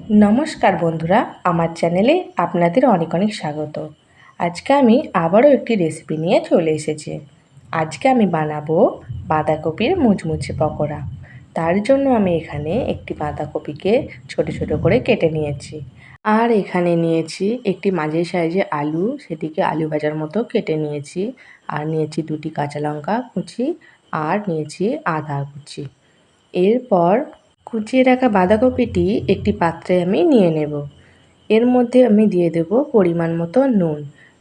নমস্কার বন্ধুরা, আমার চ্যানেলে আপনাদের অনেক অনেক স্বাগত। আজকে আমি আবারও একটি রেসিপি নিয়ে চলে এসেছি। আজকে আমি বানাবো বাঁধাকপির মুচমুচে পকোড়া। তার জন্য আমি এখানে একটি বাঁধাকপিকে ছোট ছোট করে কেটে নিয়েছি। আর এখানে নিয়েছি একটি মাঝারি সাইজের আলু, সেটিকে আলু ভাজার মতো কেটে নিয়েছি। আর নিয়েছি দুটি কাঁচা লঙ্কা কুচি, আর নিয়েছি আদা কুচি। এরপর কুচিয়ে রাখা বাঁধাকপিটি একটি পাত্রে আমি নিয়ে নেব। এর মধ্যে আমি দিয়ে দেব পরিমাণ মতো নুন।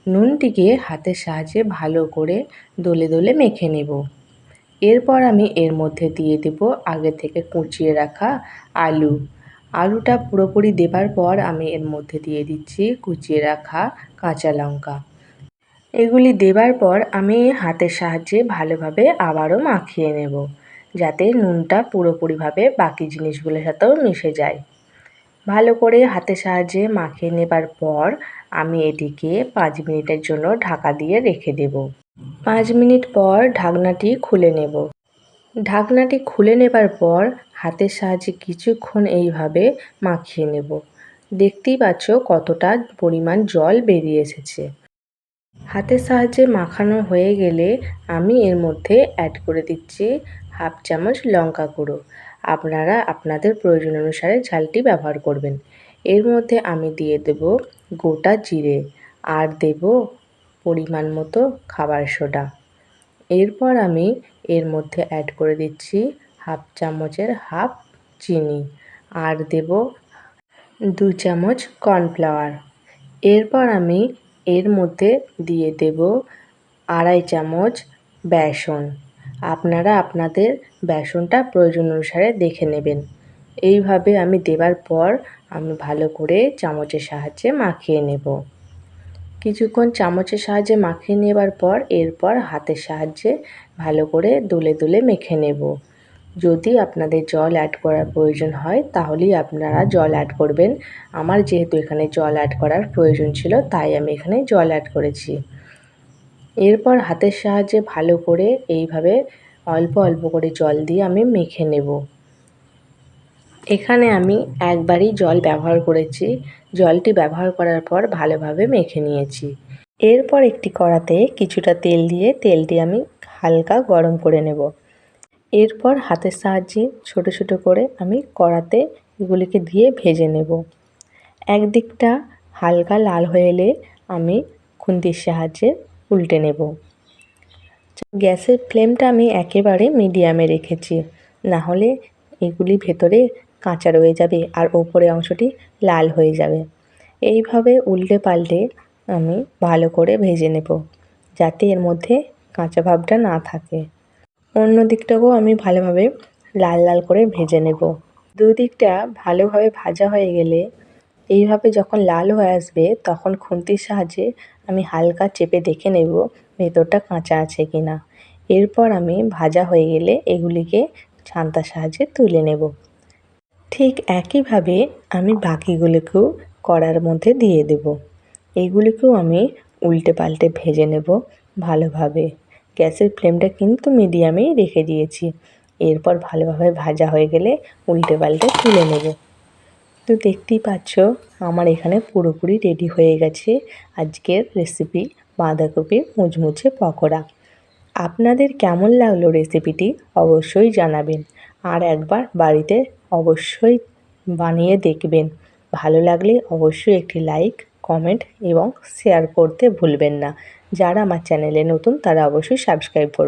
নুনটিকে হাতের সাহায্যে ভালো করে দলে দলে মেখে নেব। এরপর আমি এর মধ্যে দিয়ে দেব আগে থেকে কুচিয়ে রাখা আলু। আলুটা পুরোপুরি দেবার পর আমি এর মধ্যে দিয়ে দিচ্ছি কুচিয়ে রাখা কাঁচা লঙ্কা। এগুলি দেবার পর আমি হাতের সাহায্যে ভালোভাবে আবারও মাখিয়ে নেব, যাতে নুনটা পুরোপুরিভাবে বাকি জিনিসগুলোর সাথেও মিশে যায়। ভালো করে হাতের সাহায্যে মাখিয়ে নেবার পর আমি এটিকে 5 মিনিটের জন্য ঢাকা দিয়ে রেখে দেব। 5 মিনিট পর ঢাকনাটি খুলে নেব। ঢাকনাটি খুলে নেবার পর হাতের সাহায্যে কিছুক্ষণ এইভাবে মাখিয়ে নেব। দেখতেই পাচ্ছ কতটা পরিমাণ জল বেরিয়ে এসেছে। হাতের সাহায্যে মাখানো হয়ে গেলে আমি এর মধ্যে অ্যাড করে দিচ্ছি হাফ চামচ লঙ্কা গুঁড়ো। আপনারা আপনাদের প্রয়োজন অনুসারে ঝালটি ব্যবহার করবেন। এর মধ্যে আমি দিয়ে দেব গোটা জিরে, আর দেব পরিমাণ মতো খাবার সোডা। এরপর আমি এর মধ্যে অ্যাড করে দিচ্ছি হাফ চামচের হাফ চিনি, আর দেব 2 চামচ কর্নফ্লাওয়ার। এরপর আমি এর মধ্যে দিয়ে দেব 2.5 চামচ বেসন। আপনারা আপনাদের বেসনটা প্রয়োজন অনুসারে দেখে নেবেন। এইভাবে আমি দেবার পর আমি ভালো করে চামচের সাহায্যে মাখিয়ে নেব। কিছুক্ষণ চামচের সাহায্যে মাখিয়ে নেবার পর এরপর হাতের সাহায্যে ভালো করে দলে দলে মেখে নেব। যদি আপনাদের জল অ্যাড করার প্রয়োজন হয় তাহলেই আপনারা জল অ্যাড করবেন। আমার যেহেতু এখানে জল অ্যাড করার প্রয়োজন ছিল, তাই আমি এখানে জল অ্যাড করেছি। এরপর হাতের সাহায্যে ভালো করে এইভাবে অল্প অল্প করে জল দিয়ে আমি মেখে নেব। এখানে আমি একবারই জল ব্যবহার করেছি। জলটি ব্যবহার করার পর ভালোভাবে মেখে নিয়েছি। এরপর একটি কড়াতে কিছুটা তেল দিয়ে তেলটি আমি হালকা গরম করে নেব। এরপর হাতের সাহায্যে ছোট ছোট করে আমি কড়াতে এগুলিকে দিয়ে ভেজে নেব। একদিকটা হালকা লাল হয়ে এলে আমি খুন্তির সাহায্যে উল্টে নেব। গ্যাসের ফ্লেমটা আমি একেবারে মিডিয়ামে রেখেছি, না হলে এগুলি ভেতরে কাঁচা রয়ে যাবে আর ওপরের অংশটি লাল হয়ে যাবে। এইভাবে উল্টে পাল্টে আমি ভালো করে ভেজে নেব, যাতে এর মধ্যে কাঁচা ভাবটা না থাকে। অন্য দিকটাকেও আমি ভালোভাবে লাল লাল করে ভেজে নেব। দুদিকটা ভালোভাবে ভাজা হয়ে গেলে এইভাবে যখন লাল হয়ে আসবে তখন খুন্তির সাহায্যে আমি হালকা চেপে দেখে নেব ভেতরটা কাঁচা আছে কি না। এরপর আমি ভাজা হয়ে গেলে এগুলিকে ছান্তার সাহায্যে তুলে নেব। ঠিক একইভাবে আমি বাকিগুলোকেও কড়ার মধ্যে দিয়ে দেব। এইগুলিকেও আমি উল্টে পাল্টে ভেজে নেব ভালোভাবে। গ্যাসের ফ্লেমটা কিন্তু মিডিয়ামেই রেখে দিয়েছি। এরপর ভালোভাবে ভাজা হয়ে গেলে উল্টে পাল্টে তুলে নেব। তো দেখতেই পাচ্ছ আমার এখানে পুরোপুরি রেডি হয়ে গেছে আজকের রেসিপি বাঁধাকপির মুচমুচে পকোড়া। আপনাদের কেমন লাগলো রেসিপিটি অবশ্যই জানাবেন, আর একবার বাড়িতে অবশ্যই বানিয়ে দেখবেন। ভালো লাগলে অবশ্যই একটি লাইক, কমেন্ট এবং শেয়ার করতে ভুলবেন না। যারা আমার চ্যানেলে নতুন তারা অবশ্যই সাবস্ক্রাইব করবেন।